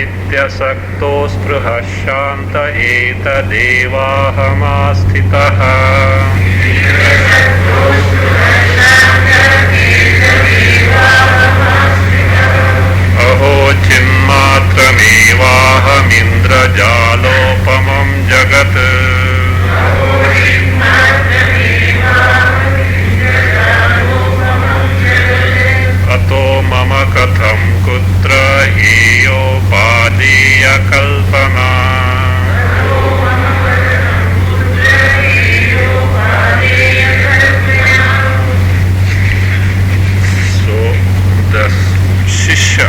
इत्यसक्तो स्पृहः शान्त एतदेवाहमास्थितः अहो चिन्मात्रमेवाहमिन्द्रजालोपमं जगत् अतो मम कथं कुत्र हेयोपादेय कल्पना So the Shishya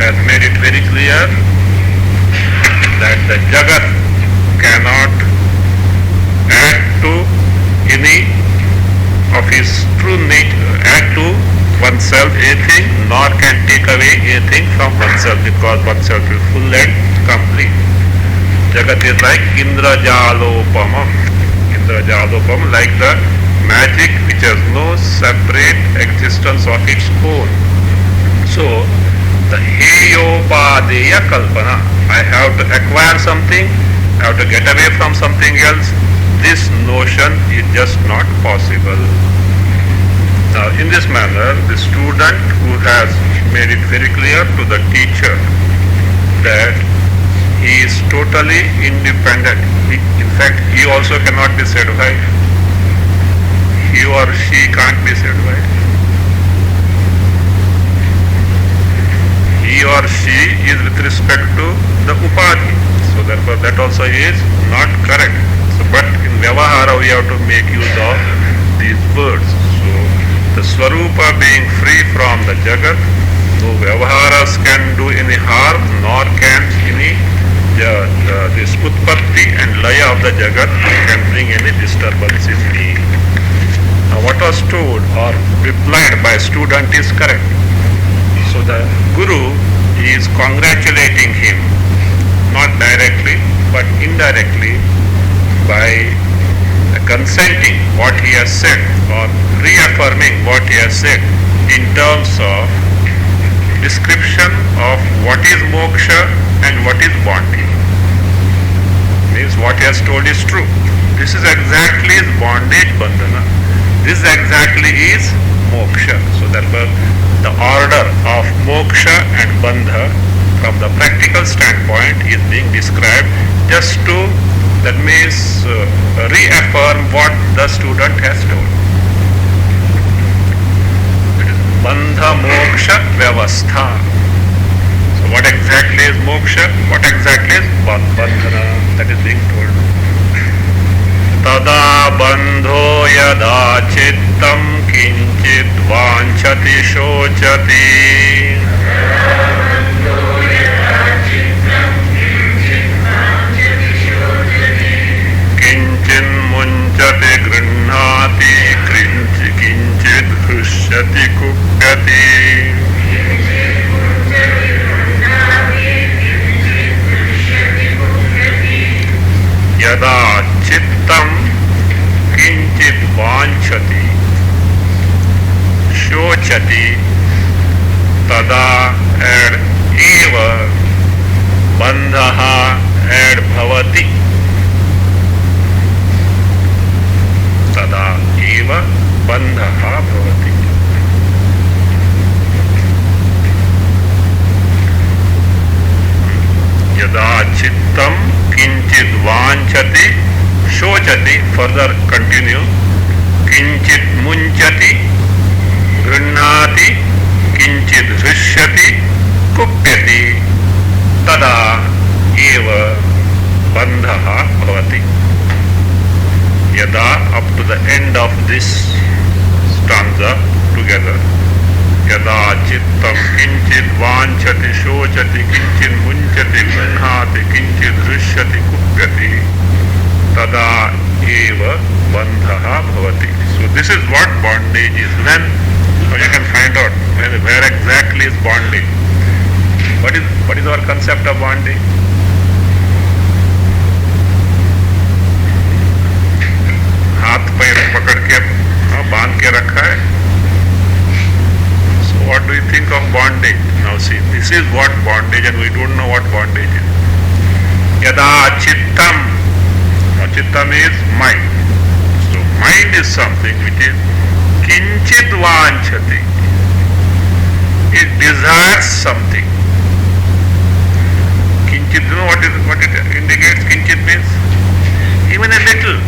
has made it very clear that the Jagat cannot add to any of his true nature, add to oneself anything, nor can take away anything from oneself, because oneself is full and complete. Jagat is like Indrajalopamam. Indrajalopam, like the magic which has no separate existence of its own. So, the Heyopadeya Kalpana, I have to acquire something, I have to get away from something else. This notion is just not possible. Now, in this manner, the student who has made it very clear to the teacher that he is totally independent. In fact, he also cannot be satisfied. He or she can't be satisfied. He or she is with respect to the upadhi. So therefore, that also is not correct. So, but in Vyavahara, we have to make use of these words. So, the Swarupa being free from the Jagat, no Vyavaharas can do any harm, nor can any this utpatti and laya of the jagat can bring any disturbance in me. Now what was told or replied by student is correct. So the Guru is congratulating him, not directly but indirectly, by consenting what he has said or reaffirming what he has said in terms of description of what is moksha and what is bondage. Means what he has told is true. This is exactly is bondage, bandhana. This exactly is moksha. So therefore the order of moksha and bandha from the practical standpoint is being described just to, that means reaffirm what the student has told. It is bandha moksha vyavastha. So what exactly is moksha? What exactly is bandhana? That is being told. Tada bandho yada chittam kinchit vanchati shochati. Kinchin munchati grihnati kinchit hrishyati kupyati. Yada chittam kinchit vanchati shochati tada and eva bandhaha and bhavati. Tada eva bandhaha bhavati. Yada chittam kinchit vanchati shochati, further continue, kinchit munchati grihnati kinchit hrishyati kupyati tada eva bandhaha bhavati. Yada, up to the end of this stanza together. Yada chittam kinchit vanchati shochati kinchit munchati grihnati kinchit hrishyati kupyati tada eva bandhaha bhavati. So this is what bondage is. Then you can find out where exactly is bondage. What is our concept of bondage? हाथ पैर पकड़ के बांध के रखा है. So what do you think of bondage? Now see, this is what bondage, and we don't know what bondage is. Yada chittam. Now chittam is mind. So mind is something which is kinchit vanchati. It desires something. Kinchit, you know what it indicates? Kinchit means even a little.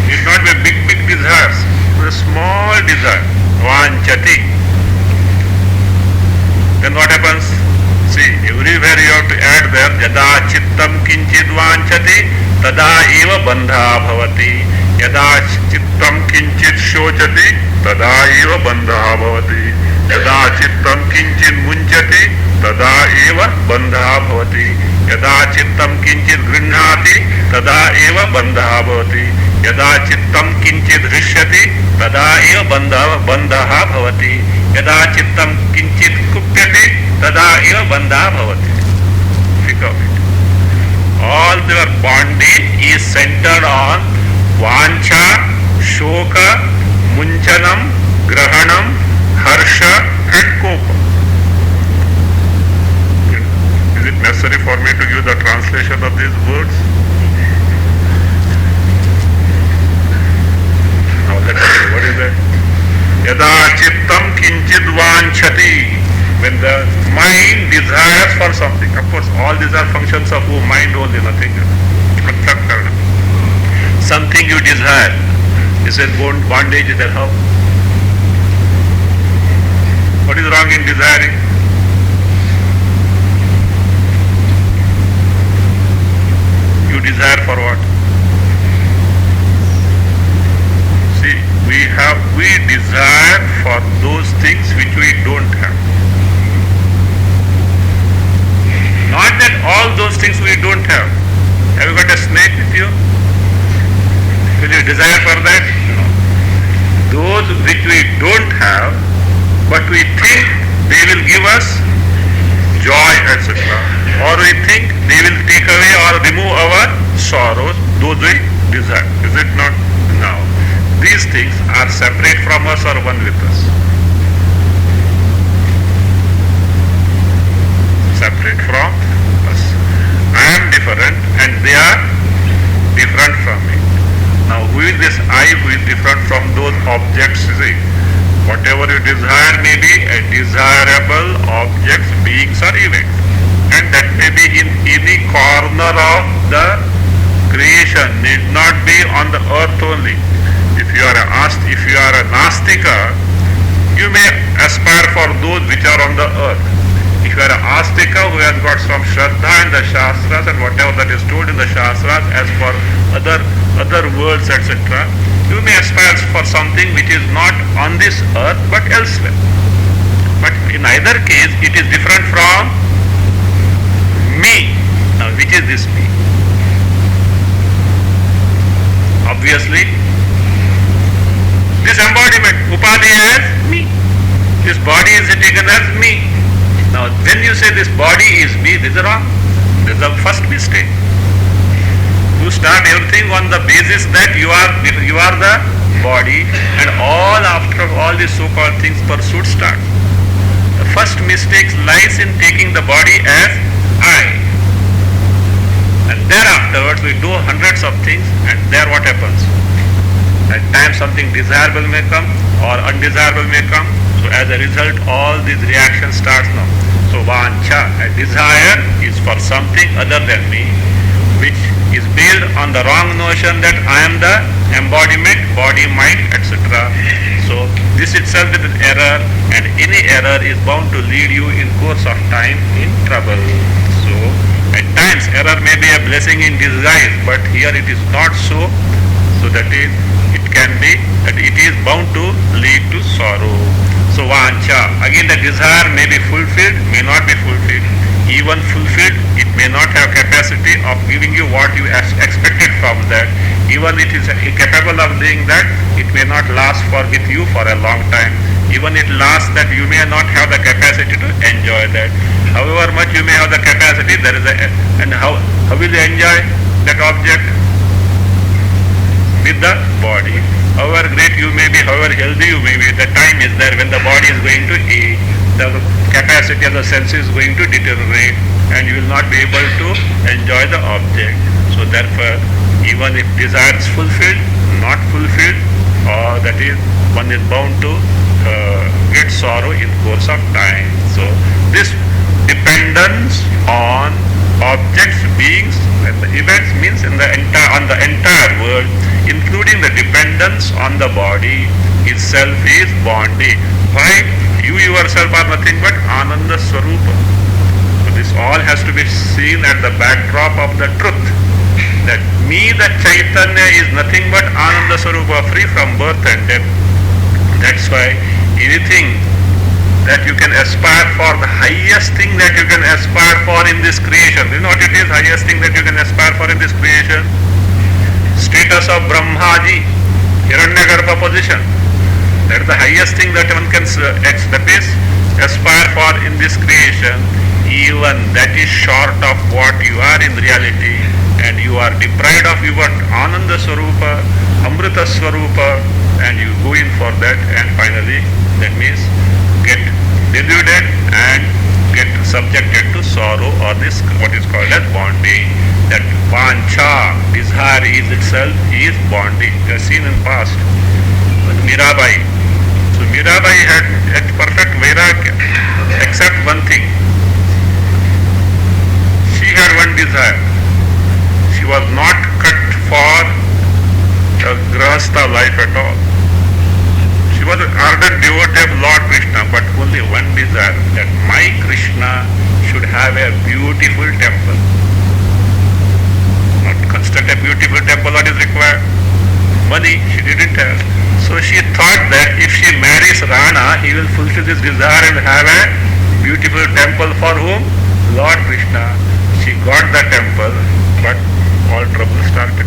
It is not a big desires. It's a small desire. Vanchati. Then what happens? See, everywhere you have to add there, yada chittam kinchit vanchati, tada eva bandha bhavati. Yada chittam kinchit shochati, tada eva bandha bhavati. Yada chittam kinchit munchati, tada eva bandha bhavati. Yada chittam kinchit grihnati, tada eva bandha bhavati. Yada chittam kinchit hrishyati, tada eva bandhaha bhavati. Yada chittam kinchit kupyati, tada eva bandhaha bhavati. Think of it. All their bondage is centered on vancha, shoka, munchanam, grahanam, harsha and kopa. Is it necessary for me to give the translation of these words? Now let us see, what is that? Yada chittam kinchit vanchati. When the mind desires for something, of course all these are functions of who? Mind only, nothing else. Something you desire. This is bondage, is that how? What is wrong in desiring? You desire for what? See, we desire for those things which we don't have. Not that all those things we don't have. Have you got a snake with you? Will you desire for that? No. Those which we don't have, but we think they will give us joy, etc. Or we think they will take away or remove our sorrows, those we desire. Is it not? Now, these things are separate from us or one with us? Separate from us. I am different and they are different from me. Now who is this I who is different from those objects? See, whatever you desire may be a desirable objects, beings or events. And that may be in any corner of the creation, need not be on the earth only. If you are a Nastika, you may aspire for those which are on the earth. If you are an Astika who has got some Shraddha in the Shastras and whatever that is told in the Shastras as for other worlds, etc., you may aspire for something which is not on this earth but elsewhere. But in either case, it is different from me. Now, which is this me? Obviously, this embodiment, Upadhi, as me. This body is taken as me. Now, when you say this body is me, this is wrong. This is the first mistake. You start everything on the basis that you are the body, and after all these so-called things pursuit starts. The first mistake lies in taking the body as I. And thereafterwards we do hundreds of things, and there what happens? At times something desirable may come or undesirable may come. So as a result, all these reactions starts now. So vancha, a desire, is for something other than me, which is built on the wrong notion that I am the embodiment, body, mind, etc. So this itself is an error, and any error is bound to lead you in course of time in trouble. So at times error may be a blessing in disguise, but here it is not so. So that is, it can be that it is bound to lead to sorrow. So vancha, again the desire may be fulfilled, may not be fulfilled. Even fulfilled, it may not have capacity of giving you what you expected from that. Even it is capable of doing that, it may not last with you for a long time. Even it lasts that you may not have the capacity to enjoy that. However much you may have the capacity, there is and how will you enjoy that object? With the body. However great you may be, however healthy you may be, the time is there when the body is going to age, the capacity of the senses is going to deteriorate, and you will not be able to enjoy the object. So therefore, even if desire is fulfilled, not fulfilled, or that is, one is bound to get sorrow in course of time. So this dependence on objects, beings, and the events means on the entire world, including the dependence on the body itself, is bondage. Why? You yourself are nothing but Ananda Swarupa. So this all has to be seen at the backdrop of the truth that me, the Chaitanya, is nothing but Ananda Swarupa, free from birth and death. That's why anything that you can aspire for, the highest thing that you can aspire for in this creation, you know what it is, highest thing that you can aspire for in this creation? Status of Brahmaji, Hiranyagarbha position. That is the highest thing that one can aspire for in this creation. Even that is short of what you are in reality, and you are deprived of your Ananda Swarupa, Amrita Swarupa, and you go in for that, and finally that means get deluded and get subjected to sorrow, or this what is called as bondage. That vancha, desire is itself is bondage. We have seen in past with Mirabai. So Mirabai had perfect vairagya, except one thing. She had one desire. She was not cut for a grahastha life at all. She was an ardent devotee of Lord Krishna, but only one desire, that my Krishna should have a beautiful temple. Not construct a beautiful temple, what is required? Money she didn't have. So she thought that if she marries Rana, he will fulfill this desire and have a beautiful temple for whom? Lord Krishna, she got the temple, but all trouble started.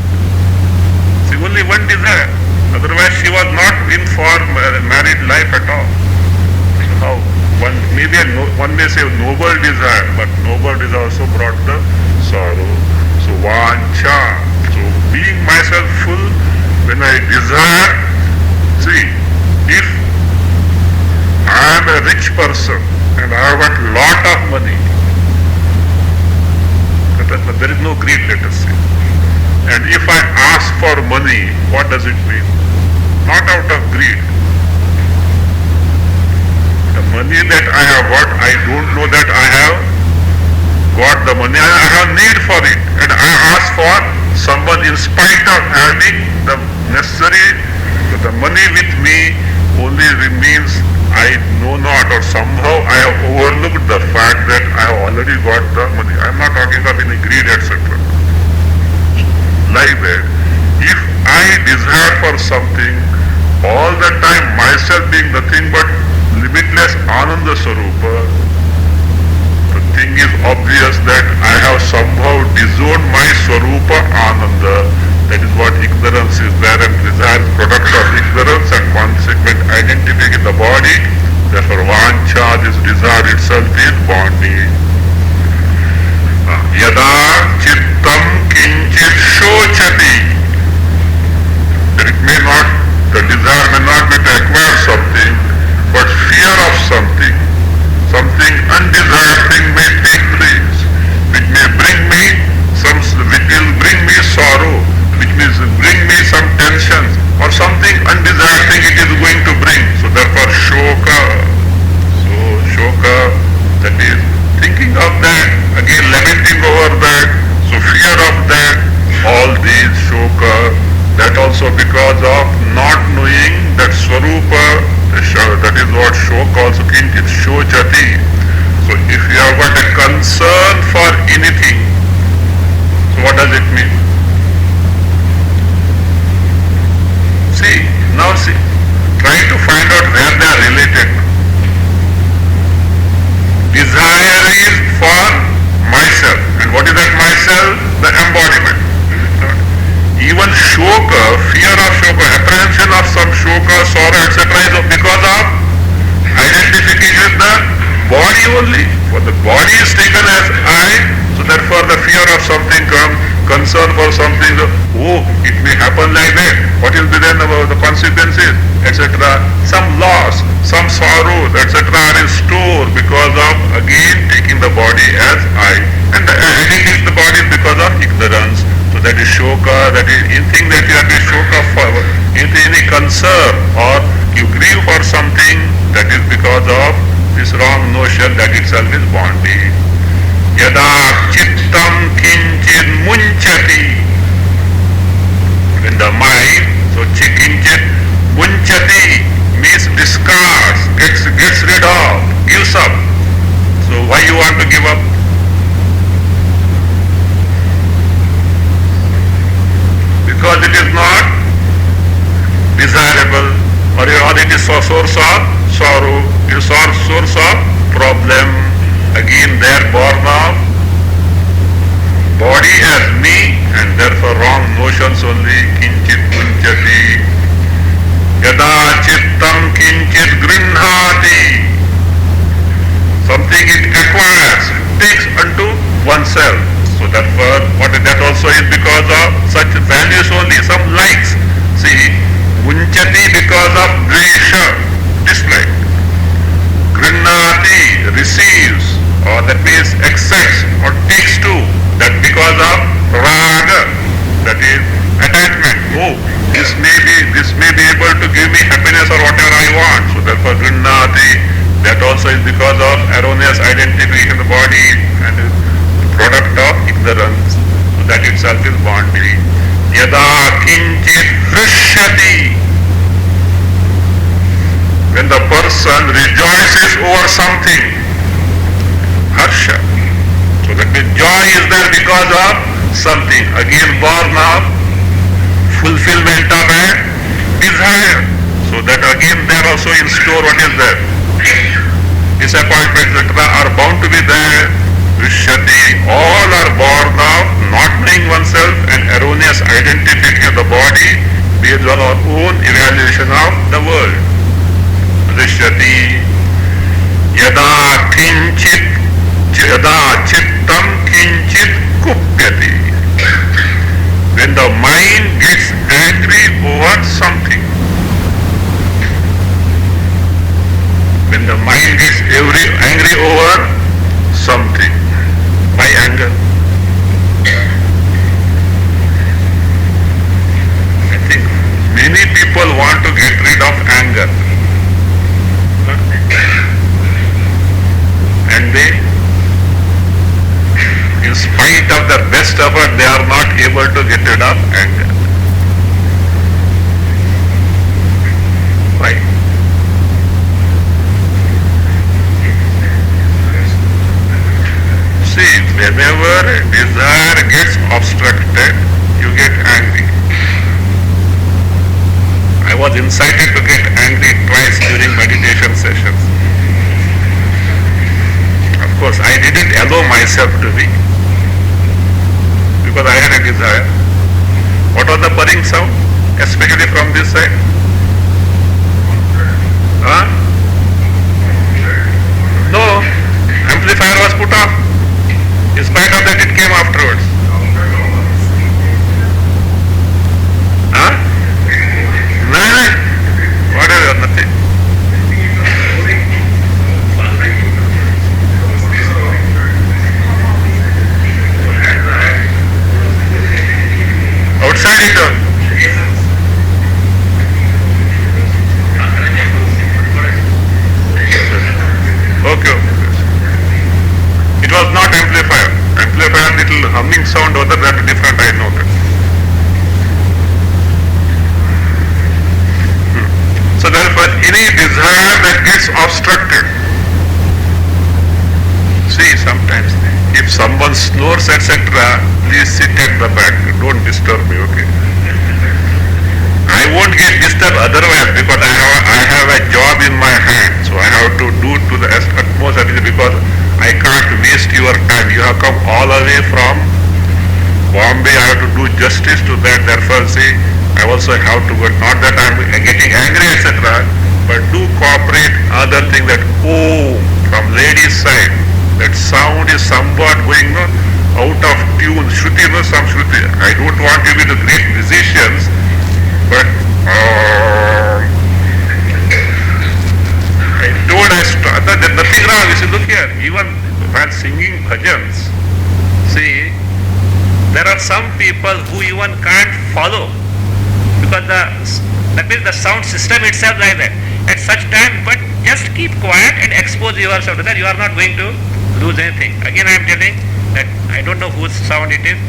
See, only one desire. Otherwise, she was not in for married life at all. So how? One may say noble desire, but noble desire also brought the sorrow. So vancha. So being myself full, when I desire, see, if I am a rich person and I have got lot of money, there is no greed, let us say. And if I ask for money, what does it mean? Not out of greed. The money that I have got, I don't know that I have got the money. I have need for it. And I ask for someone in spite of having the necessary, the money with me only means I know not, or somehow I have overlooked the fact that I have already got the money. I am not talking of any greed, etc. Like that, if I desire for something, all the time myself being nothing but limitless Ananda Swarupa, the thing is obvious that I have somehow disowned my Swarupa Ananda. That is what ignorance is there, and desire is product of ignorance and consequent identity in the body. Therefore vancha, this desire itself is bonding. Yada chittam kinchit shochati. That it may not, the desire may not be to acquire something, but fear of something. Something undesired thing may take place, which may bring me which will bring me sorrow, which means bring me some tensions, or something undesired thing it is going to bring. So therefore shoka. So shoka, that is thinking of that, again lamenting over that, so fear of that, all these shoka, that also because of not knowing that Swarupa, that is what shoka also kinchit shochati. So if you have got a concern for anything, so what does it mean? See, try to find out where they are related. Desire is for myself, and what is that myself? The embodiment. Even shoka, fear of shoka, apprehension of some shoka, sorrow, etc. is because of identification with the body only. For the body is taken as I, so therefore the fear of something comes, concern for something, oh, it may happen like that. What will be then about the consequences, etc. Some loss, some sorrows, etc. are in store because of, again, taking the body as I. And the identity of the body is because of ignorance. So that is shoka, that is anything that you have been shoka for, any concern, or you grieve for something, that is because of this wrong notion, that itself is bonding. Yada chittam kinchit munchati. In the mind, so kinchit munchati means discards, gets rid of, gives up. So why you want to give up? Because it is not desirable, or it is a source of sorrow, it is a source of problem. Again there born of body as me, and therefore wrong notions only. Kinchit munchati. Yada chittam kinchit grinhati. Something it acquires, takes unto oneself. So therefore, that also is because of such values only, some likes. See, munchati because of dvesha, dislike. Grinnati, receives, or that means accepts or takes to, that because of raga, that is attachment. Oh, this may be able to give me happiness or whatever I want. So therefore grinnati, that also is because of erroneous identification of the body and the product of ignorance. So that itself is bonding. Yada kinchit hrishyati, when the person rejoices over something, harsha. So that means joy is there because of something. Again born of fulfillment of a desire. So that again there also in store what is there? Disappointments, etc. are bound to be there. Drishyati, all are born of not knowing oneself and erroneous identification of the body based on our own evaluation of the world. Drishyati, yada kinchit, yada chittam kinchit kupyati. When the mind gets angry over something, when the mind gets angry over something, by anger, I think many people want to get rid of anger, and they, in spite of their best effort, they are not able to get rid of anger. Why? See, whenever desire gets obstructed, you get angry. I was incited to get angry twice during meditation sessions. Of course, I didn't allow myself to be, because I had a desire. What was the purring sound, especially from this side? Huh? No, amplifier was put off. In spite of that, it came afterwards. Huh? Nah, whatever, nothing. Outside it on. Okay. It was not amplifier. Amplifier, little humming sound, other that different, I know that. So therefore, any desire that gets obstructed. See, sometimes, if someone snores, etc., please sit at the back. Don't disturb me, okay? I won't get disturbed otherwise, because I have a job in my hand, so I have to do to the utmost ability, because I can't waste your time. You have come all the way from Bombay. I have to do justice to that. Therefore, see, I also have to go. Not that I am getting angry, etc., but do cooperate. Other thing that, oh, from lady's side, that sound is somewhat going out of tune. Shruti, some Shruti. I don't want to be the great musicians, but I told there's nothing wrong. You see, look here, even while singing bhajans, see, there are some people who even can't follow, because that means the sound system itself like that. At such time, but just keep quiet and expose yourself to that. You are not going to lose anything. Again, I am telling that I don't know whose sound it is.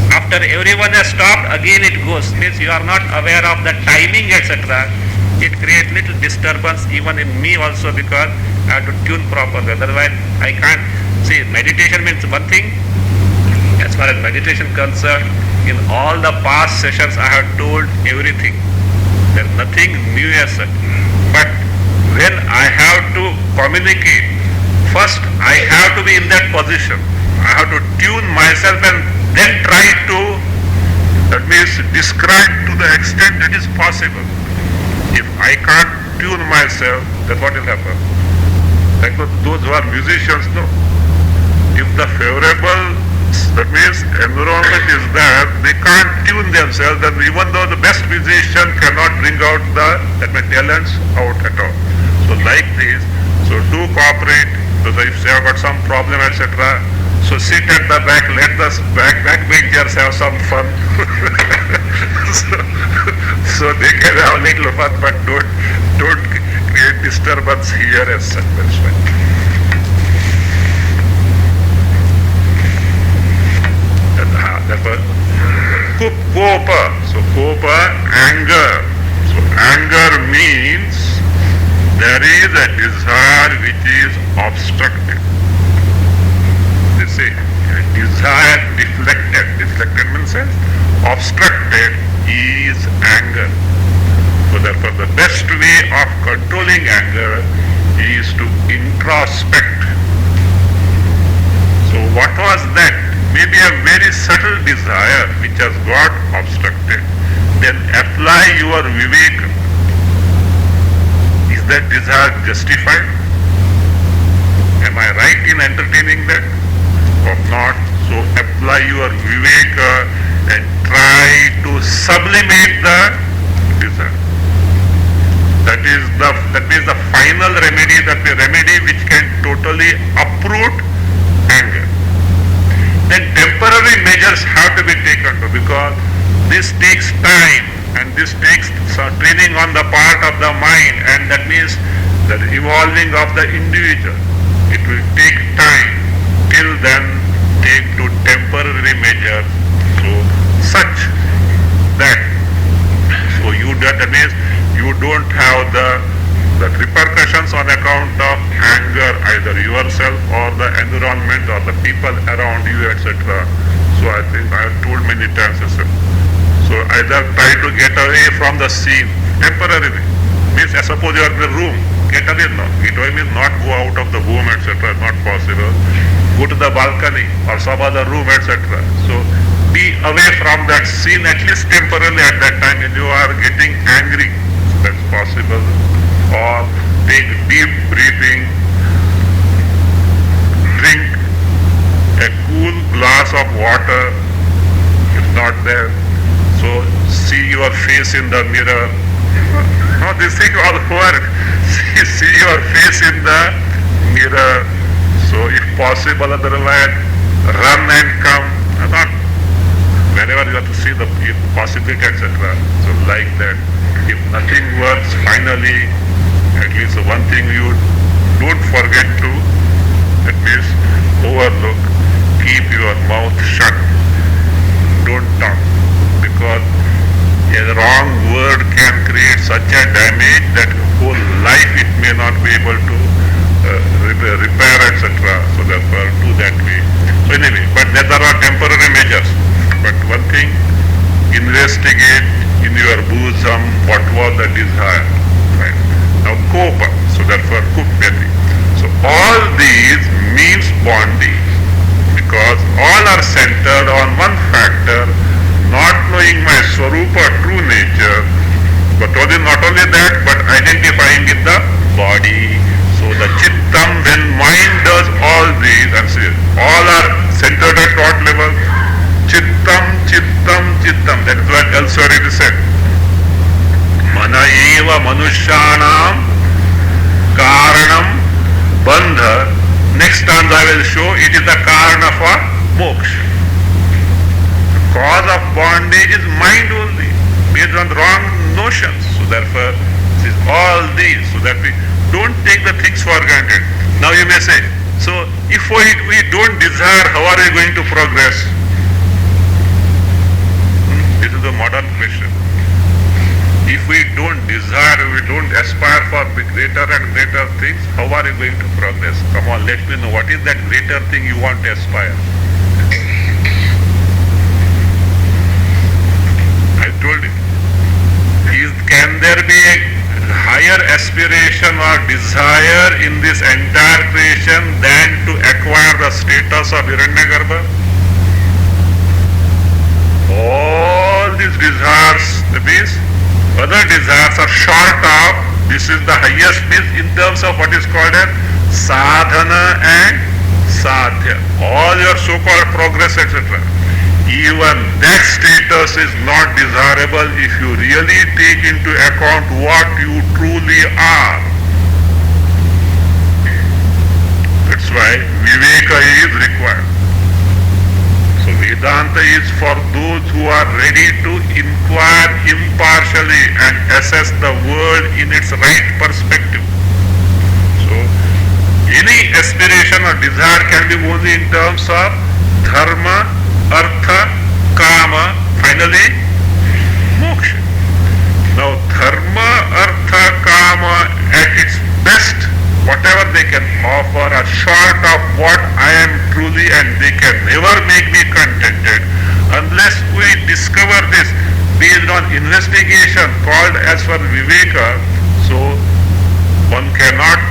After everyone has stopped, again it goes. Means you are not aware of the timing, etc. It creates little disturbance even in me also, because I have to tune properly. Otherwise, I can't. See, meditation means one thing. As far as meditation concerned, in all the past sessions I have told everything. There is nothing new as such. But when I have to communicate, first I have to be in that position. I have to tune myself and then try to, that means describe to the extent that is possible. If I can't tune myself, then what will happen? Like those who are musicians know. If the favorable, that means environment is there, they can't tune themselves, then even though the best musician cannot bring out the talents out at all. So like this, so do cooperate. So if you have got some problem, etc., so sit at the back, let the backbenchers have some fun. so they can have a little fun, but don't create disturbance here as such. That's fine. Therefore, kopa. So kopa, anger. So anger means there is a desire which is obstructed. They say desire deflected. Deflected means obstructed is anger. So therefore the best way of controlling anger is to introspect. was that? Maybe a very subtle desire which has got obstructed. Then apply your viveka. Is that desire justified? Am I right in entertaining that? Or not? So apply your viveka and try to sublimate the desire. That means the final remedy, the remedy which can totally uproot anger. Then temporary measures have to be taken because this takes time and this takes some training on the part of the mind, and that means the evolving of the individual. It will take time. Till then, take to temporary measures. So such that that means you don't have the repercussions on account of anger, either yourself or the environment or the people around you, etc. So I think I have told many times, so either try to get away from the scene temporarily. Means suppose you are in the room, get away now. Get away means not go out of the home, etc. Not possible. Go to the balcony or some other room, etc. So be away from that scene at least temporarily at that time when you are getting angry. That's possible. Or take deep breathing, drink a cool glass of water if not there. So see your face in the mirror. No, this thing all work. See your face in the mirror. So if possible, otherwise run and come. Not whenever you have to see the possibility, etc. So like that. If nothing works, finally, at least one thing you don't forget to, that means overlook, keep your mouth shut. Don't talk, because a wrong word can create such a damage that whole life it may not be able to repair, etc. So therefore, do that way. So anyway, but there are temporary measures. But one thing, investigate in your bosom what was the desire. Right? Now kopa, so therefore kupyati. So all these means bonding, because all are centered on one factor, not knowing my swarupa, true nature, but not only that, but identifying in the body. So the chittam, when mind does all these, and see, all are centered at what level? Chittam, chittam, chittam. That is what elsewhere it is said. Mana eva manushyanam karanam bandha. Next stanza I will show it is the karana for moksha. The cause of bondage is mind only, based on wrong notions. So therefore, this is all these, so that we don't take the things for granted. Now you may say, so if we don't desire, how are we going to progress? This is a modern question. If we don't desire, we don't aspire for greater and greater things, how are you going to progress? Come on, let me know what is that greater thing you want to aspire. I told you. Can there be a higher aspiration or desire in this entire creation than to acquire the status of Hiranyagarbha? All these desires, means other desires are short of, this is the highest means in terms of what is called as sadhana and sadhya. All your so-called progress, etc. Even that status is not desirable if you really take into account what you truly are. That's why viveka is required. So Vedanta is for those who are ready to inquire impartially and assess the world in its right perspective. So any aspiration or desire can be only in terms of dharma, artha, kama, finally moksha. Now dharma, artha, kama at its best, whatever they can offer are short of what I am truly, and they can never make me contented unless we discover this based on investigation called as for viveka. So one cannot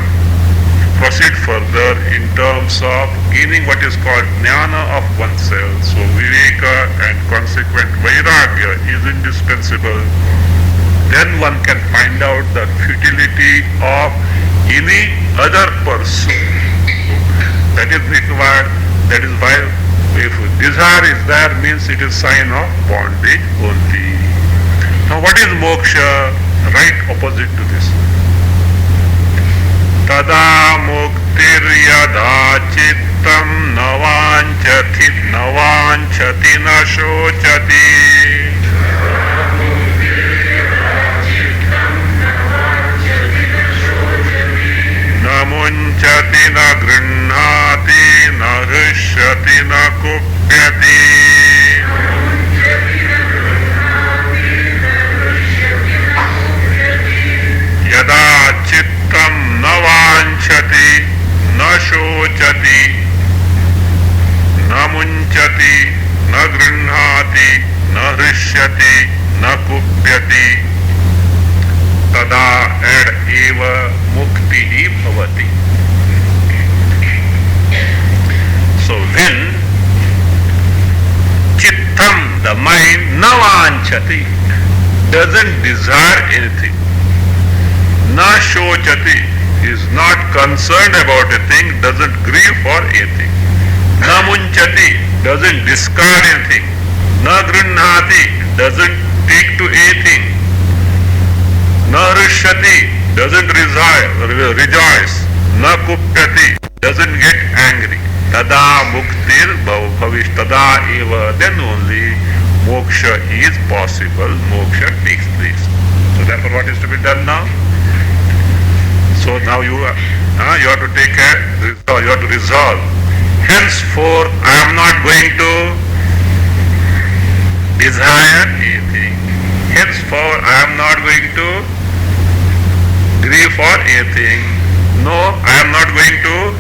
proceed further in terms of gaining what is called jnana of oneself. So viveka and consequent vairagya is indispensable. Then one can find out the futility of any other pursuit. That is required. That is why if desire is there, means it is sign of bondage only. Now what is moksha? Right opposite to this. Tada muktir yada chittam navanchati na shochati. Na munchati na grinhati na rishyati na kupyati. Yada chittam na vanchati na shochati na munchati na grinhati na rishyati na kupyati. Tada ed eva muktihi bhavati. So when chittam, the mind, na vanchati, doesn't desire anything, na shochati, is not concerned about a thing, doesn't grieve for anything, na munchati, doesn't discard anything, na grinhati, doesn't take to anything, na rishyati, doesn't rejoice, na kupyati, doesn't get angry. Tada muktir bhavish, tada eva, then only moksha is possible, moksha takes place. So therefore what is to be done now? So now you have to take you have to resolve. Henceforth I am not going to desire anything. Henceforth I am not going to grieve for anything. No, I am not going to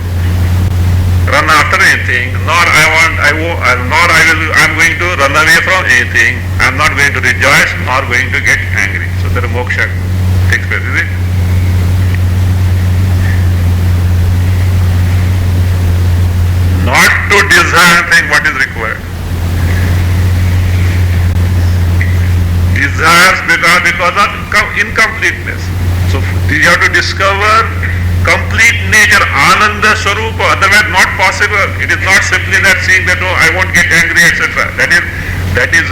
run after anything, nor I am going to run away from anything. I am not going to rejoice, nor going to get angry. So the moksha takes place, is it? Not to desire anything, what is required? Desires because of incompleteness. So you have to discover complete nature, Ananda Swarupa, otherwise not possible. It is not simply that saying that, oh, I won't get angry, etc. That is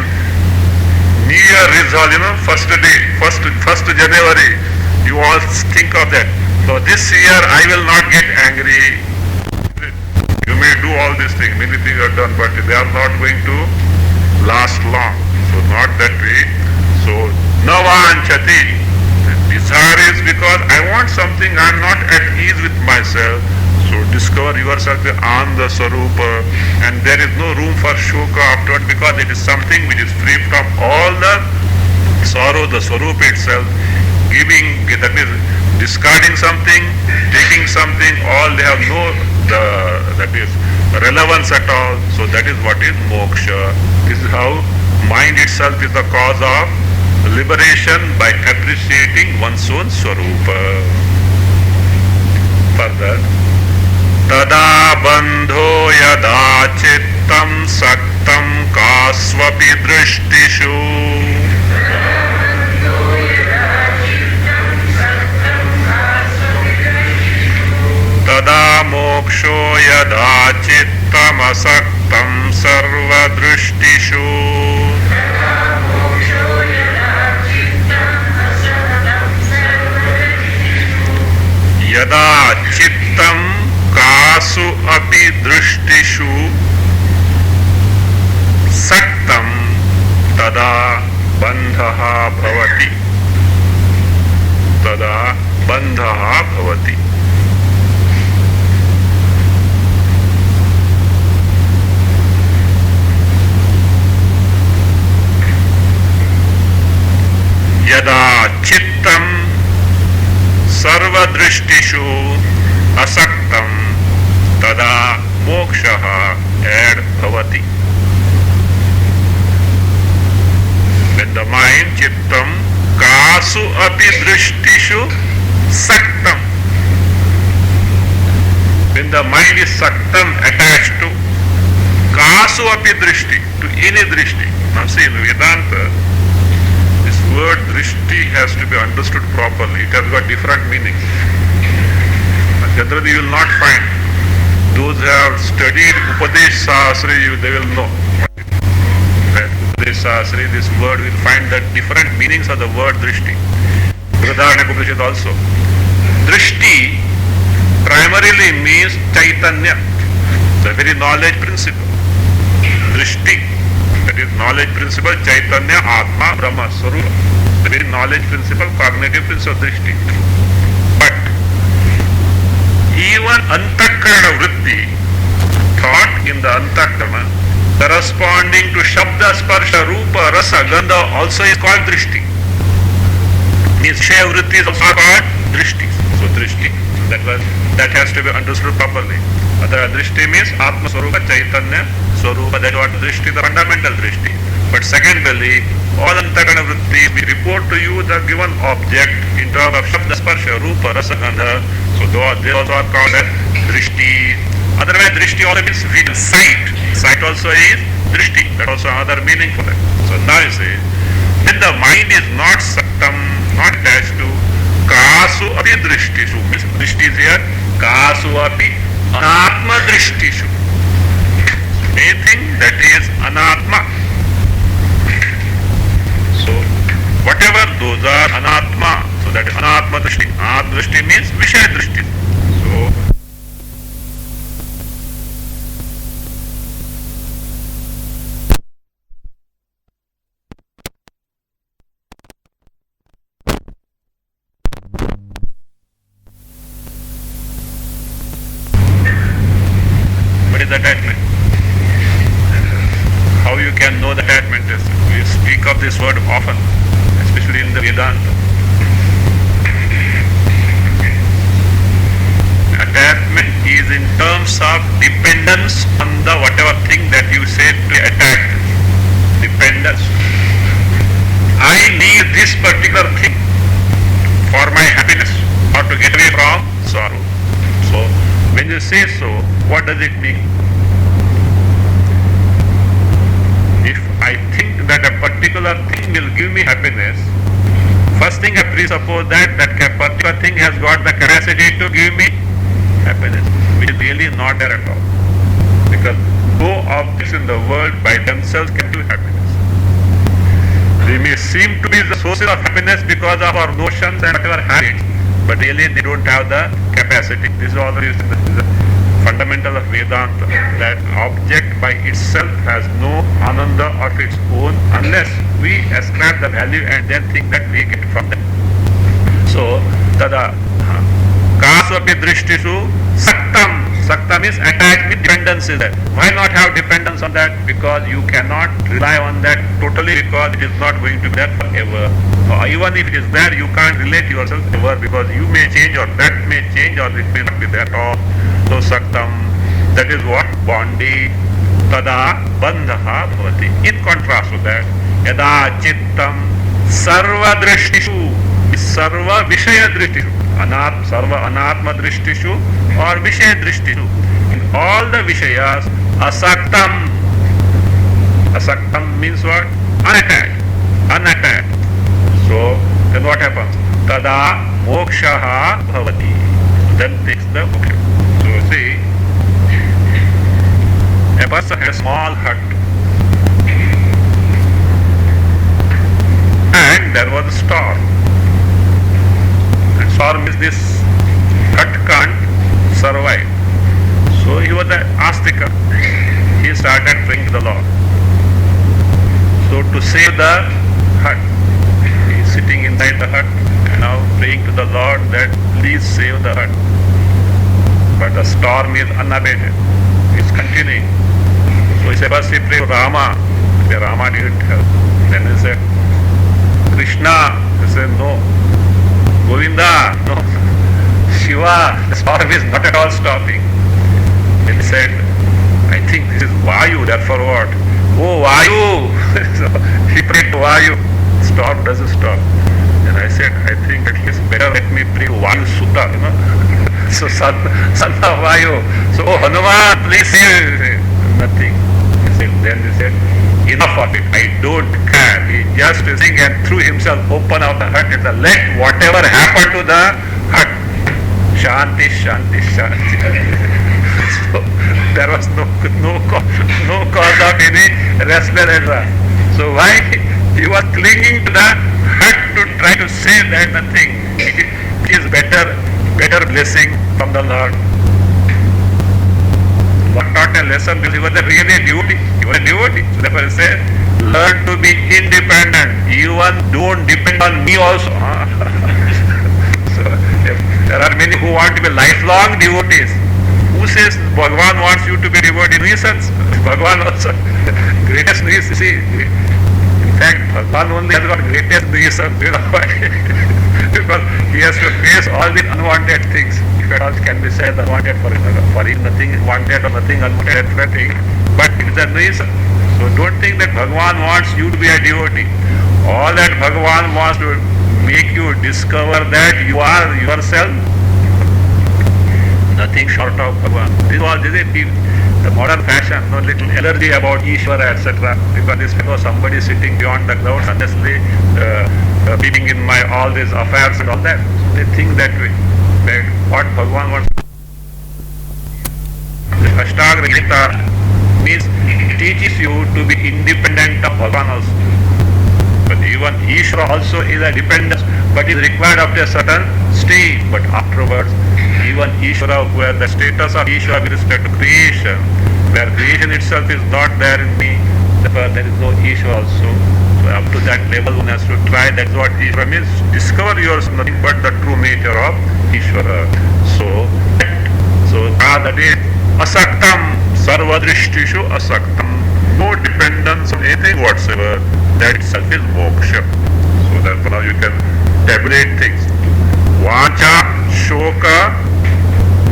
New Year resolve, first day, 1st January, you all think of that. So this year I will not get angry. You may do all these things, many things are done, but they are not going to last long. So not that way. So navanchati. Desire is because I want something, I am not at ease with myself. So discover yourself on the Swarupa, and there is no room for shoka afterward, because it is something which is free from all the sorrow, the Swarupa itself, giving, that is discarding something, taking something, all they have no that is relevance at all. So that is what is moksha. This is how mind itself is the cause of liberation, by appreciating one's own Swarupa. Further, tada bandho yada chittam saktam kasvapi drishtishu. Tada moksho yada chittam asaktam sarva drishtishu. Yada chittam kasu api drishtishu saktam tada bandhaha bhavati. Tada bandhaha bhavati. Yada chittam sarva drishtishu asaktam tada mokshaha ad bhavati. When the mind chittam kasu api drishtishu saktam, when the the mind is saktam, attached to kasu api drishti, to any drishti. Now see, in Vedanta, this word drishti has to be understood properly. It has got different meanings. Generally, you will not find. Those who have studied Upadesh Sahasra, they will know. Upadesh Sahasra, this word will find that different meanings of the word drishti. Brihadaranyaka Upanishad also. Drishti primarily means Chaitanya, the very knowledge principle. Drishti, that is knowledge principle, Chaitanya, Atma, Brahma, Swarupa. The very knowledge principle, cognitive principle, Drishti. But even Antakarana Vritti, thought in the Antakarana, corresponding to Shabda, Sparsha, Rupa, Rasa, Gandha also is called Drishti. Means Shaya Vritti is also called Drishti. So Drishti, that has to be understood properly. Other Drishti means Atma Swarupa, Chaitanya, Swarupa, that is what Drishti, the fundamental Drishti. But secondly, all Antakarana Vritti, we report to you the given object in terms of Shabda, Sparsha, Rupa, Rasa, Gandha. So they also are called as Drishti. Otherwise Drishti also means vision, sight. Sight also is Drishti. That also another meaning for that. So now you say, when the mind is not saktam, not attached to kasu api drishtishu. Drishti is here, kasu api anatma drishtishu. Anything that is anatma. So whatever those are anatma, so that is anatma drishti. Anatma drishti means vishaya drishti. So attachment. How you can know the attachment is, we speak of this word often, especially in the Vedanta. Attachment is in terms of dependence on the whatever thing that you say to attack. Dependence. I need this particular thing for my happiness or to get away from sorrow. So when you say so, what does it mean? If I think that a particular thing will give me happiness, first thing I presuppose that particular thing has got the capacity to give me happiness, which is really not there at all. Because no objects in the world by themselves can give happiness. They may seem to be the sources of happiness because of our notions and whatever habits, but really they don't have the capacity. This is all the fundamental of Vedanta, that object by itself has no ananda of its own unless we ascribe the value and then think that we get from them. So, tada kasapi drishtishu saktam. Saktam is attachment, dependence is that. Why not have dependence on that? Because you cannot rely on that totally, because it is not going to be there forever. Even if it is there, you can't relate yourself ever, because you may change or that may change or it may not be there at all. So saktam, that is what? Bondage. Tada bandhaha bhavati. In contrast to that, yada chittam sarva drishtishu, sarva vishaya drishtishu. Sarva anatma drishtishu or vishaya drishtishu. In all the vishayas, asaktam. Asaktam means what? Unattached. Unattached. So then what happens? Tada mokshaha bhavati. Then takes the moksha. So see, a person has a small hut, and there was a storm. And storm is this hut can't survive. So he was an astika. He started praying to the Lord. So to save the hut, he is sitting inside the hut and now praying to the Lord that please save the hut. But the storm is unabated. It's continuing. So he said, first he prayed to Rama. The Rama didn't help. Then he said, Krishna. He said, no. Govinda, no. Shiva, the storm is not at all stopping. Then he said, I think this is Vayu, therefore what? Oh, Vayu. So he prayed to Vayu. Storm doesn't stop. Then I said, I think at least better let me pray to Vayu Sutta, So son of Vayu. So Hanuman, please say nothing. Then he said, enough of it. I don't care. He just sing and threw himself open of the hut and said, let whatever happen to the hut. Shanti, Shanti, Shanti. So there was no cause of any restlessness. So why he was clinging to the hut to try to say that nothing. It is better blessing from the Lord. What taught a lesson? Because he was really a devotee. He was a devotee. So therefore he said, learn to be independent. Even don't depend on me also. So there are many who want to be lifelong devotees. Who says Bhagavan wants you to be devotee? Nuisance. Bhagavan also greatest nuisance. See, in fact, Bhagavan only has got greatest nuisance. You know why? Because he has to face all the unwanted things. If at all can be said unwanted for him, nothing wanted or nothing unwanted, everything. But it is a nuisance. So don't think that Bhagavan wants you to be a devotee. All that Bhagavan wants to make you discover that you are yourself nothing short of Bhagavan. This is the modern fashion, no little allergy about Ishvara, etc. Because this fellow, somebody sitting beyond the clouds, honestly, being in my all these affairs and all that. They think that way. That what Bhagavan wants. The Ashtagra Gita means teaches you to be independent of Bhagavan also. But even Ishvara also is a dependence, but is required after a certain stage. But afterwards, even Ishvara, where the status of Ishvara with respect to creation, where creation itself is not there in me, therefore there is no Ishvara also. So up to that level one has to try. That's what Ishvara means. Discover yourself, nothing but the true nature of Ishvara. So that is asaktam, sarvadrishtishu asaktam. No dependence on anything whatsoever. That itself is moksha. So therefore now you can tabulate things. Vacha, shoka,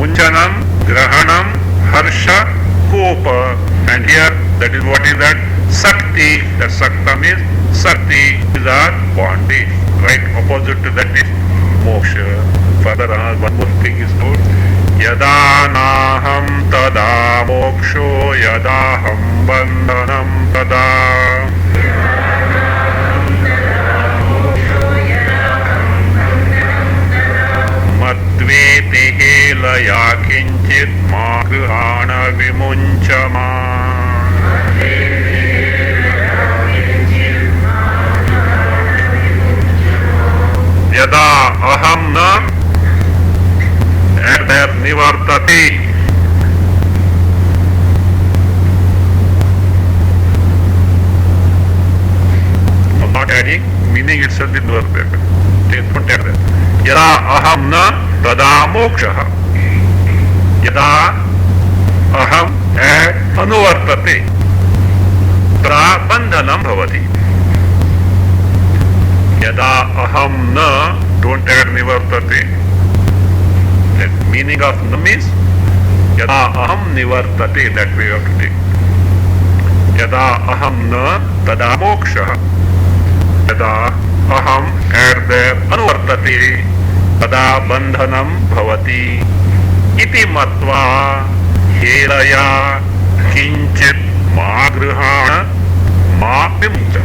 munjanam, grahanam, harsha, kopa. And here, that is what is that? Sakti. That saktam is sakti is our bondage. Right opposite to that is moksha. Further on, one more thing is told. Yada naham tada moksho yadaham bandhanam tada. Madvete laya kinchit ma grihana vimunchama. Yada aham na Erdher nivartati. I'm not adding, meaning itself is not there. Don't add that. Yada aham na tada mokshaha. Yada aham anuvartate tada bandhanam bhavati. Yada aham na, don't add nivartate. The meaning of na means yada aham nivartate, that way you have to take. Yada aham na tada moksha. Yada aham add there anuvartate tada bandhanam bhavati iti matva helaya kinchit ma grihana ma vimuncha.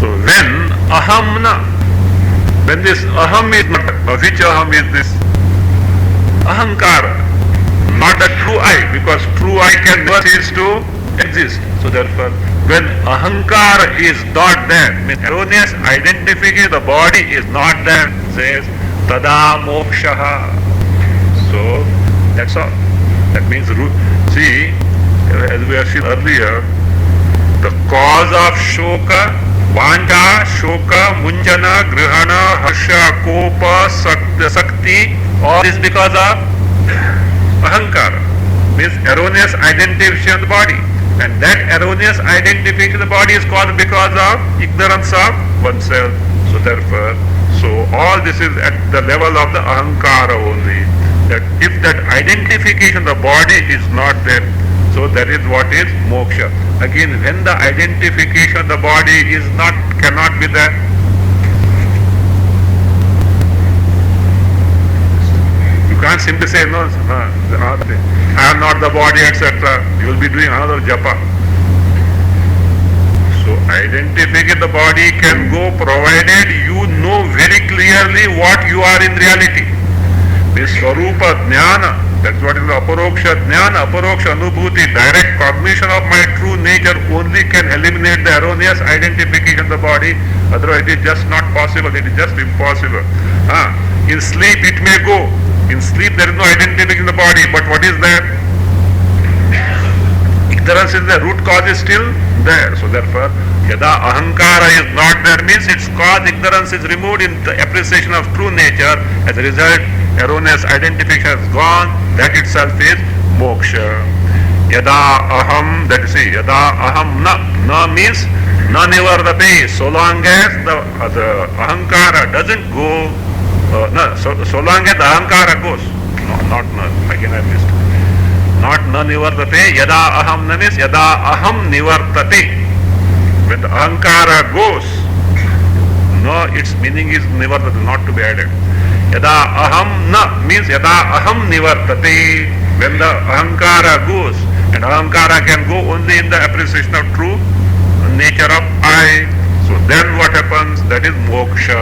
So when aham na, when this aham is not, which aham is this? Ahankara, not the true I, because true I can never cease to exist. So therefore, when ahankara is not there, means erroneous identification, the body is not there, says tada mokshaha. So that's all. That means, see, as we have seen earlier, the cause of shoka, Vanja, Shoka, Munjana, Grihana, Harsha, Kopa, Sakti, all is because of Ahankara, means erroneous identification of the body. And that erroneous identification of the body is caused because of ignorance of oneself. So therefore, all this is at the level of the Ahankara only. That if that identification of the body is not there, so that is what is moksha. Again, when the identification of the body is not, cannot be there. can't simply say, no, I am not the body, etc. You will be doing another japa. So identifying the body can go provided you know very clearly what you are in reality. This Swarupa Jnana, that's what is the Aparoksha Jnana, Aparoksha Anubhuti, direct cognition of my true nature only can eliminate the erroneous identification of the body. Otherwise it is just not possible, it is just impossible. In sleep it may go. In sleep there is no identification of the body, but what is that? Ignorance is the root cause is still there. So therefore, yada ahankara is not there means its cause, ignorance is removed in the appreciation of true nature. As a result, erroneous identification has gone. That itself is moksha. Yada aham, that is it. Yada aham na means na nivardate. So long as the ahankara doesn't go, so long as the ahankara goes. No, not na. Again I missed. Not na nivardate. Yada aham na means yada aham nivardate. When the ahankara goes, no, its meaning is nivardate, not to be added. Yada aham na means yada aham nivartate. When the ahankara goes, and ahankara can go only in the appreciation of true nature of I. So then what happens? That is moksha.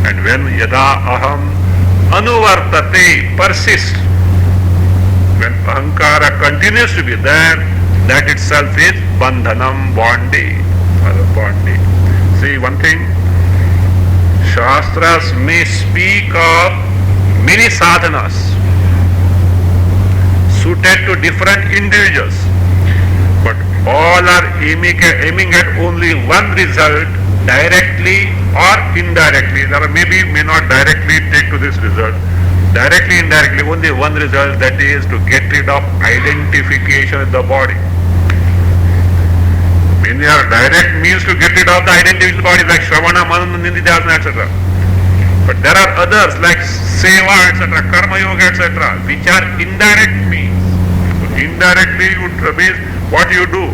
And when yada aham anuvartate, persists, when ahankara continues to be there, that itself is bandhanam, bondage. See one thing, Shastras may speak of many sadhanas suited to different individuals, but all are aiming at only one result, directly or indirectly. There may not directly take to this result. Directly, indirectly, only one result, that is to get rid of identification with the body. Many are direct means to get rid of the identity with the body, like Shravana, Manana, Nididhyasana, etc. But there are others like Seva, etc., Karma Yoga, etc., which are indirect means. So indirectly means what you do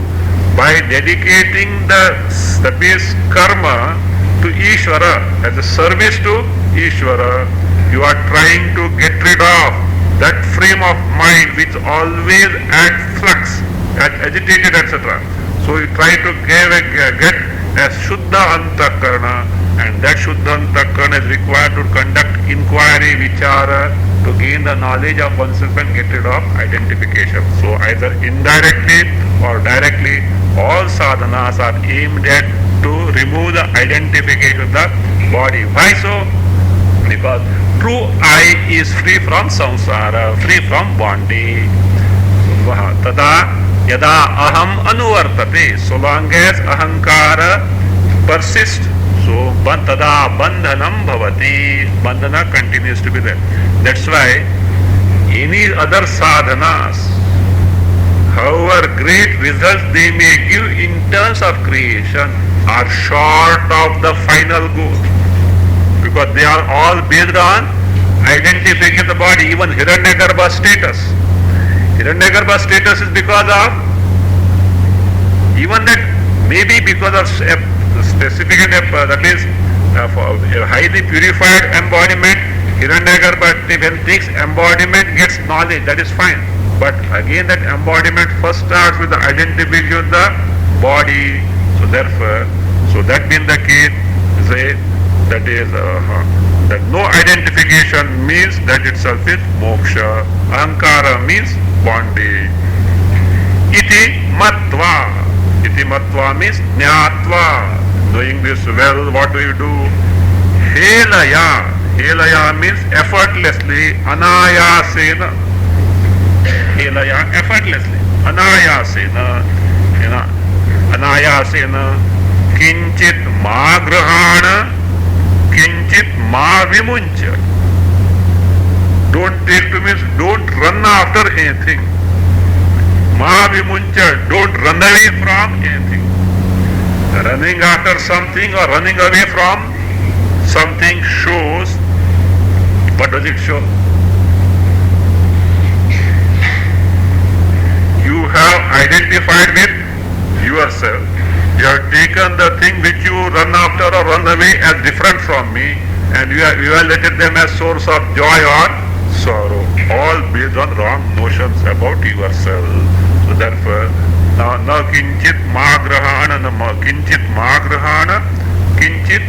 by dedicating the base karma to Ishvara, as a service to Ishvara. You are trying to get rid of that frame of mind which always at flux, agitated, etc. So you try to get a Shuddha Antakarana, and that Shuddha Antakarana is required to conduct inquiry, vichara, to gain the knowledge of oneself and get rid of identification. So either indirectly or directly, all sadhanas are aimed at to remove the identification of the body. Why so? Because true I is free from samsara, free from bondage. Tada yada aham anuvartate, so long as ahankara persists, so tada bandhanam bhavati, bandhana continues to be there. That's why any other sadhanas, however great results they may give in terms of creation, are short of the final goal, because they are all based on identifying the body. Even Hiranyagarbha status. Hiranyagarbha status is because of, even that maybe because of a specific, that is a highly purified embodiment. Hiranyagarbha, when takes embodiment, gets knowledge, that is fine. But again that embodiment first starts with the identification of the body. So therefore, so that being the case, say that is that no identification means that itself is moksha. Ahankara means bondage. Iti matva. Iti matva means jnatva. Knowing this well, what do you do? Helaya. Helaya means effortlessly. Anayasena. Helaya, effortlessly. Anayasena. Anayasena. Kinchit ma grahana. Kinchit ma vimuncha. Don't take to means don't run after anything. Ma vimuncha, don't run away from anything. Running after something or running away from something shows, what does it show? You have identified with yourself. You have taken the thing which you run after or run away as different from me, and you have evaluated them as source of joy or sorrow. all based on wrong notions about yourself. So therefore, na kinchit ma grahana, kinchit ma grahana, kinchit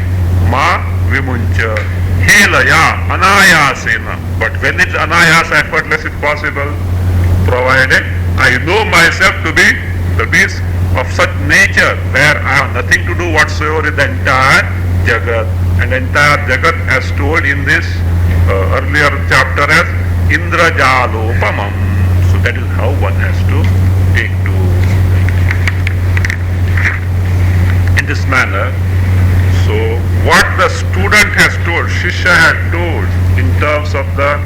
ma vimuncha. Helaya, anayasena. But when it's anayasa, effortless, it's possible, provided I know myself to be the beast of such nature where I have nothing to do whatsoever with the entire Jagat. And entire Jagat as told in this earlier chapter as Indrajalopamam. So that is how one has to take to in this manner. So what the student has told, Shishya had told in terms of the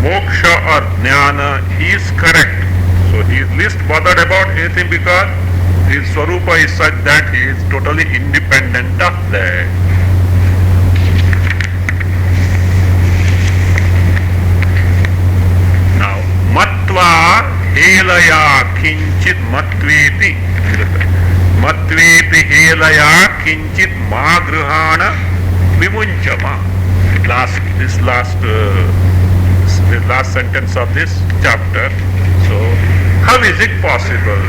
moksha or jnana, he is correct. So he is least bothered about anything because his swarupa is such that he is totally independent of that. Now, matva helaya kinchit matveti. Matveti helaya kinchit ma grihana vimunchama. This last sentence of this chapter. So, how is it possible?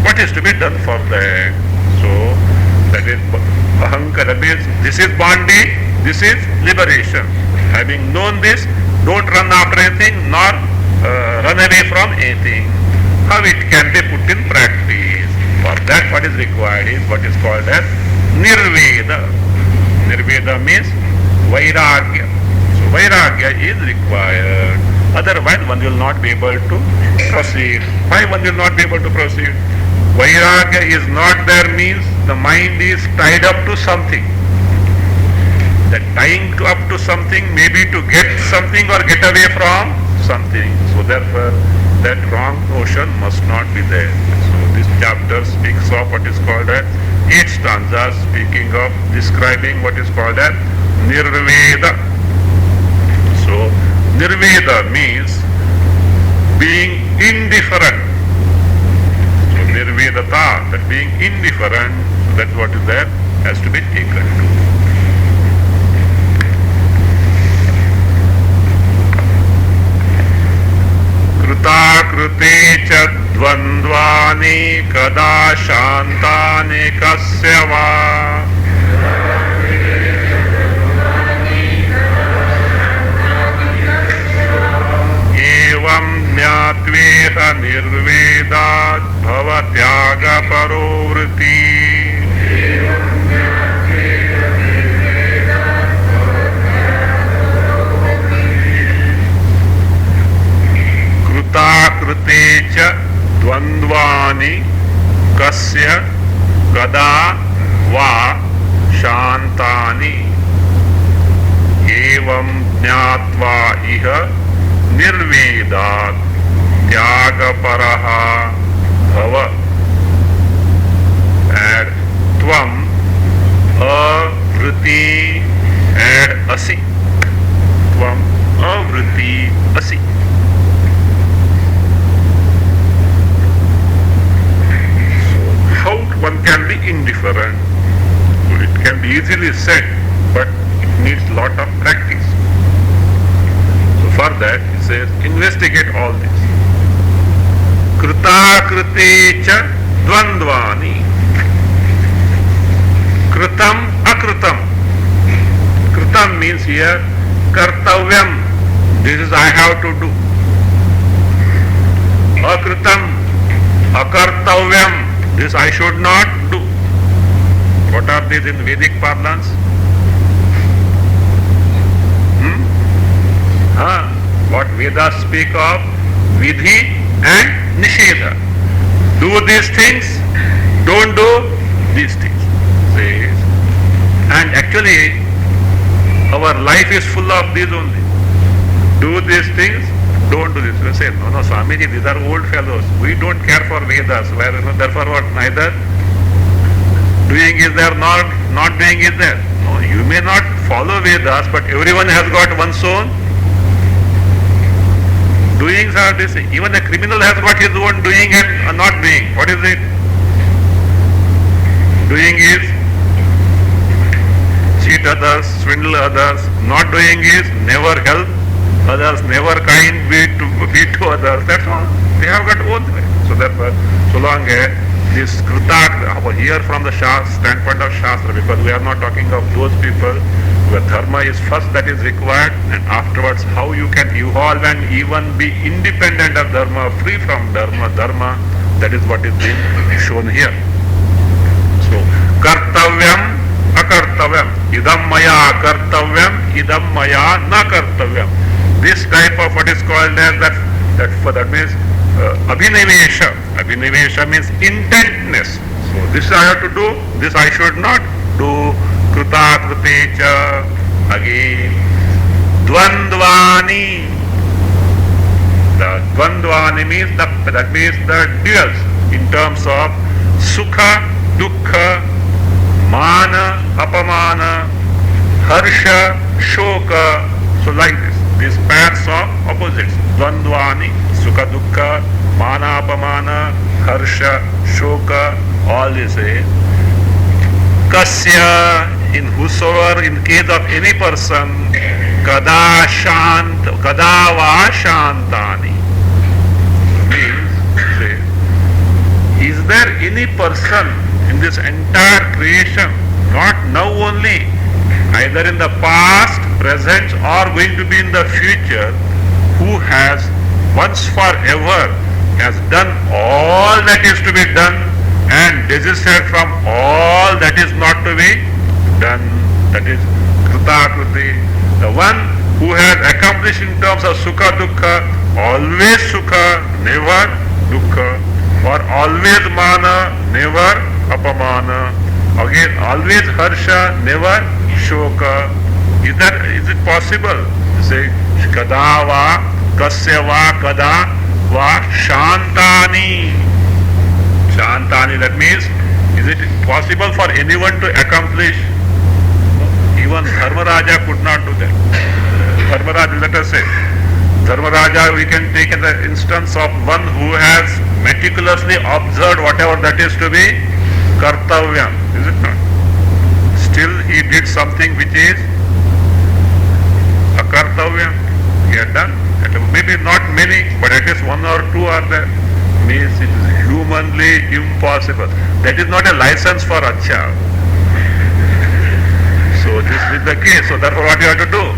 What is to be done for that? So, that is ahankara means this is bondage, this is liberation. Having known this, don't run after anything nor run away from anything. How it can be put in practice? For that what is required is what is called as nirveda. Nirveda means vairagya. So vairagya is required. Otherwise one will not be able to proceed. Why one will not be able to proceed? Vairagya is not there means the mind is tied up to something. That tying up to something may be to get something or get away from something. So therefore that wrong notion must not be there. So this chapter speaks of what is called as 8 stanzas speaking of describing what is called as nirveda. So nirveda means being indifferent. So nirvedata, that being indifferent, so that's what is there, has to be taken to. कृताकृते च द्वन्द्वानि कदा शान्तानि कस्य वा एवं ज्ञात्वेह निर्वेदात् भवत्यागपरो वृत्ति कृताकृते च द्वन्द्वानि कस्य कदा वा शान्तानि एवं ज्ञात्वा इह निर्वेदात् त्यागपरः भव. And त्वम् अवृत्ति and असि. त्वम् अवृत्ति असि. How one can be indifferent? It can be easily said, but it needs lot of practice. So for that, it says, investigate all this. Krita krite cha dvandvani. Kritam akritam. Kritam means here, kartavyam. This is I have to do. Akritam, akartavyam. This I should not do. What are these in Vedic parlance? What Vedas speak of? Vidhi and Nisheda. Do these things, don't do these things. Says. And actually, our life is full of these only. Do these things, don't do this. We say, no, Swamiji, these are old fellows. We don't care for Vedas. Where, therefore what? Neither doing is there, nor not doing is there. No, you may not follow Vedas, but everyone has got one's own doings are this. Even a criminal has got his own doing and not doing. What is it? Doing is cheat others, swindle others. Not doing is never help Others never kind be to others. That's all. They have got own way. So therefore, so long as this Krita, here from the standpoint of Shastra, because we are not talking of those people where dharma is first that is required, and afterwards how you can evolve and even be independent of dharma, free from dharma, that is what is being shown here. So, kartavyam, akartavyam, idam maya kartavyam, idam maya na kartavyam. This type of what is called as that means abhinivesha. Abhinivesha means intentness. So this I have to do, this I should not do. Kruta krutecha. Again, dvandvani. The dvandvani means that means the duals in terms of sukha, dukkha, mana, apamana, harsha, shoka. So like this. These pairs of opposites, dvandvani, sukha dukkha, mana apamana, harsha, shoka, all this is kasya, in whosoever, in case of any person, kada va shantani. Means, say, is there any person in this entire creation, not now only, either in the past, present, or going to be in the future, who has once forever has done all that is to be done and desisted from all that is not to be done. That is Krita Kruti. The one who has accomplished in terms of Sukha Dukkha, always Sukha, never Dukkha, or always Mana, never Apamana, again always Harsha, never Shoka. Is it possible? Say, kada va, kasya va, kada va, shantani. Shantani, that means, is it possible for anyone to accomplish? Even Dharmaraja could not do that. Dharmaraja, let us say, Dharmaraja, we can take an instance of one who has meticulously observed whatever that is to be kartavyam, is it not? Still he did something which is akartavyam. He had done, maybe not many, but at least one or two are there. Means it is humanly impossible. That is not a license for Acha. So this is the case. So therefore what you have to do?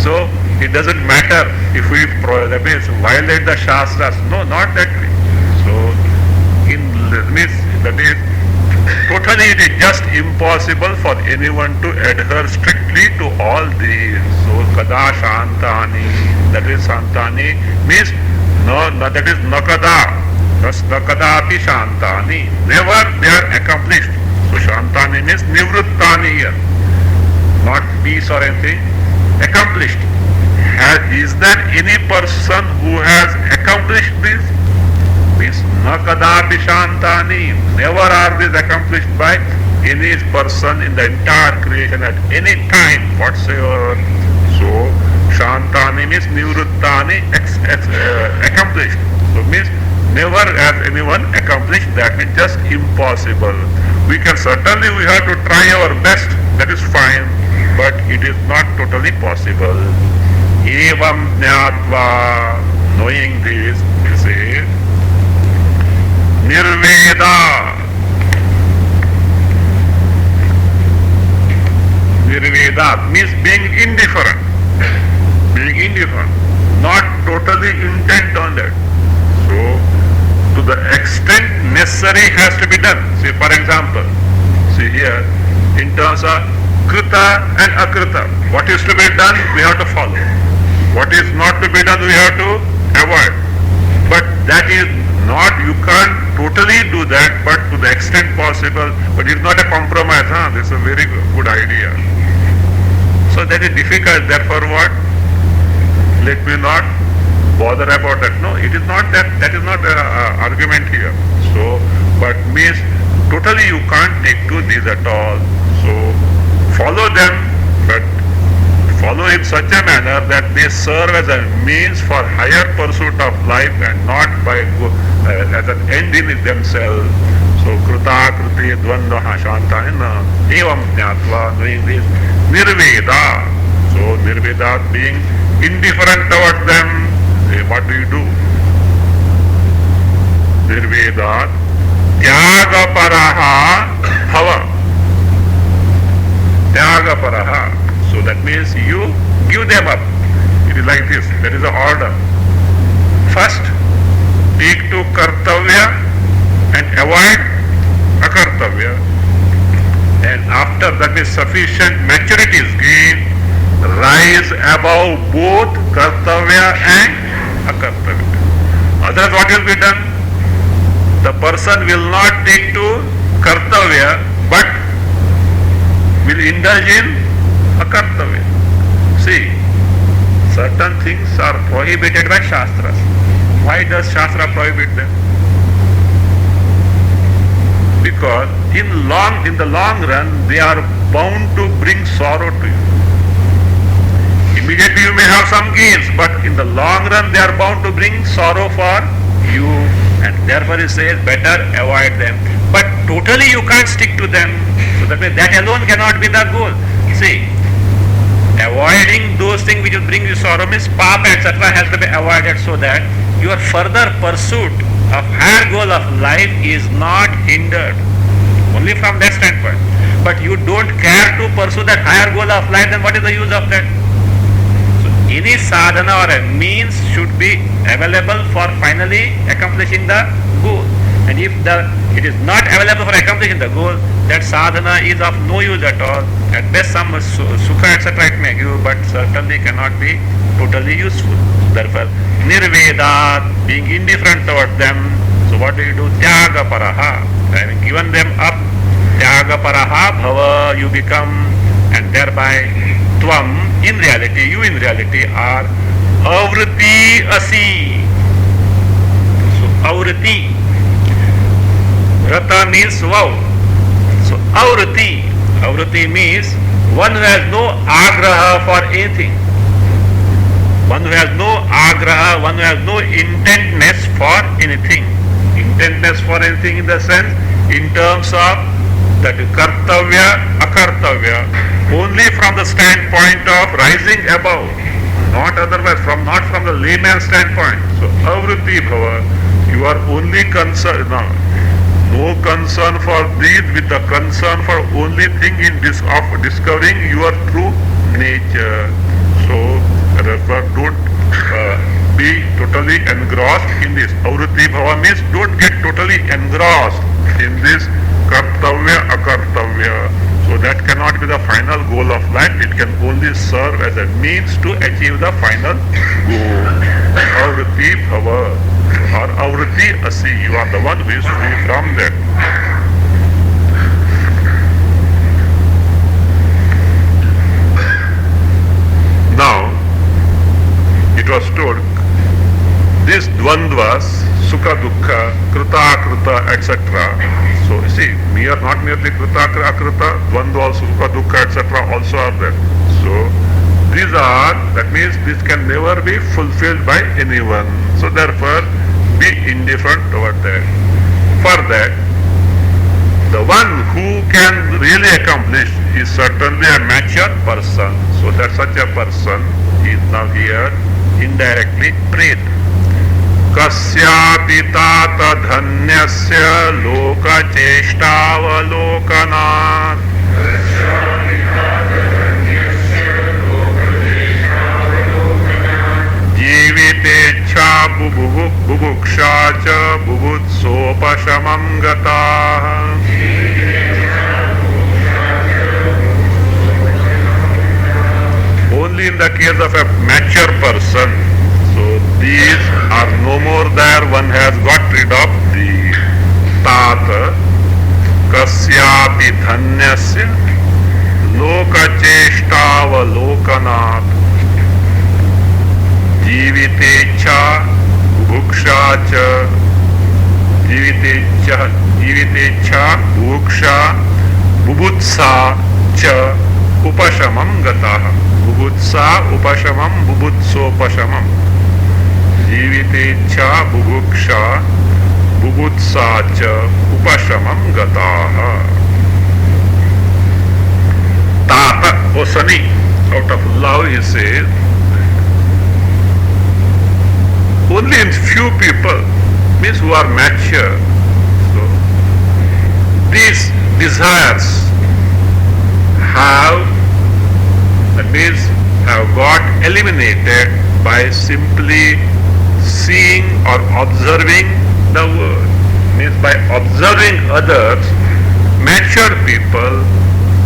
So it doesn't matter if we that means violate the Shastras. No, not that way. So that means totally it is just impossible for anyone to adhere strictly to all these. So kada shantani, that is shantani means no, that is nakada. Thus nakada api shantani. Never they are accomplished. So shantani means nivruttani here. Not peace or anything. Accomplished. Is there any person who has accomplished this? Means nakadapi shantani. Never are these accomplished by any person in the entire creation at any time whatsoever. So shantani means nivruttani, accomplished. So means never has anyone accomplished that. Means just impossible. We have to try our best, that is fine, but it is not totally possible. Evam jnatva, knowing this, say Nirveda. Nirveda means being indifferent. Being indifferent. Not totally intent on that. So, to the extent necessary has to be done. See, for example, see here, in terms of Krita and Akrita, what is to be done, we have to follow. What is not to be done, we have to avoid. But that is not, you can't totally do that, but to the extent possible. But it's not a compromise, this is a very good idea. So that is difficult, therefore what? Let me not bother about that. No, it is not that is not an argument here. So, but means totally you can't take to these at all. So, follow them, but follow in such a manner that they serve as a means for higher pursuit of life and not by as an end in themselves. So Kruta, Kruti, Dvandva, Shantana, Evam Jnatva, knowing this, Nirveda. So Nirveda being indifferent towards them, what do you do? Nirvedat tyagaparaha bhava. Tyagaparaha. So that means you give them up. It is like this. That is the order. First, take to kartavya and avoid akartavya. And after that is sufficient maturity is gained, rise above both kartavya and akartavya. Otherwise what will be done? The person will not take to kartavya but will indulge in akartavya. See, certain things are prohibited by Shastras. Why does Shastra prohibit them? Because in the long run they are bound to bring sorrow to you. Immediately you may have some gains, but in the long run they are bound to bring sorrow for you, and therefore it says better avoid them. But totally you can't stick to them. So that alone cannot be the goal. See, avoiding those things which will bring you sorrow means papa etc. has to be avoided, so that your further pursuit of higher goal of life is not hindered. Only from that standpoint. But you don't care to pursue that higher goal of life, then what is the use of that? So any sadhana or a means should be available for finally accomplishing the goal. And if it is not available for accomplishing the goal, that sadhana is of no use at all. At best some sukha etc. it may give, but certainly cannot be totally useful. Therefore, nirvedat, being indifferent towards them. So what do you do? Tyagaparaha. Having given them up, tyagaparaha bhava, you become, and thereby tvam, in reality, you in reality are avriti asi. So avriti. Rata means wow. So avriti means one who has no agraha for anything. One who has no agraha, one who has no intentness for anything. Intentness for anything in the sense, in terms of that kartavya, akartavya, only from the standpoint of rising above, not otherwise, not from the layman standpoint. So avriti bhava, you are only concerned, no concern for these, with the concern for only thing of discovering your true nature. So therefore don't be totally engrossed in this. Avriti bhava means don't get totally engrossed in this kartavya, akartavya. So that cannot be the final goal of life. It can only serve as a means to achieve the final goal. Avriti bhava or avriti asi, you are the one who is free from that. Now, it was told, these dvandvas, sukha dukkha, krita akrita, etc. So you see, not merely krita akrita, dvandva also, sukha dukkha, etc. also are there. So these are, that means this can never be fulfilled by anyone. So therefore, be indifferent toward that. For that, the one who can really accomplish is certainly a mature person. So that such a person is now here indirectly praised. Kasyapi tata dhanyasya loka cheshtavalokanaat. Jivitecha bubuksha cha bubutsopasamam gataha. Only in the case of a mature person, so these are no more there, one has got rid of the tata kasyapi dhanyasya loka cheshtavalokanaat. Jivitecha bubuksha cha jivitecha bubuksha bubutsa cha upashamam gataha. Bubutsa upashamam bubutsopasamam. Jivitecha bubuksha bubutsa cha upashamam gataha. Tata, O Sani, out of love he says, who are mature. So these desires have, that means have got eliminated by simply seeing or observing the world. Means by observing others, mature people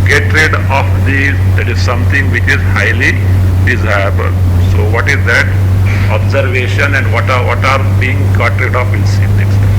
get rid of these. That is something which is highly desirable. So what is that? Observation, and what are being got rid of, we'll see next time.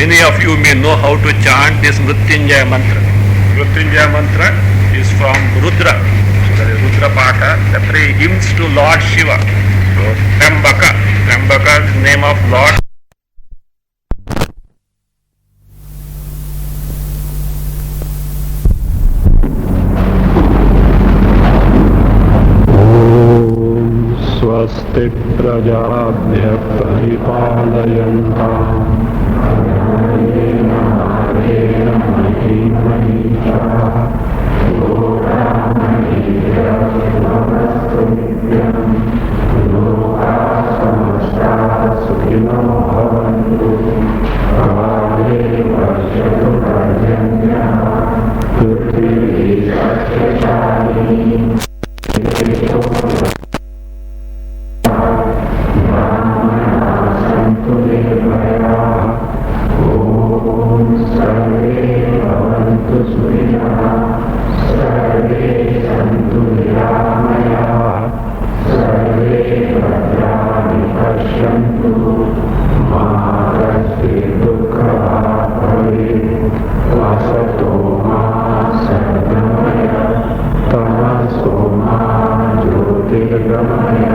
Many of you may know how to chant this Mrityunjaya mantra. Mrityunjaya mantra is from Rudra. So that is Rudra Patha, the three hymns to Lord Shiva. So Trambaka, Trambaka is the name of Lord. स्वस्ति प्रजाभ्य परिपालयन्ताम् Mृत्युर्गमय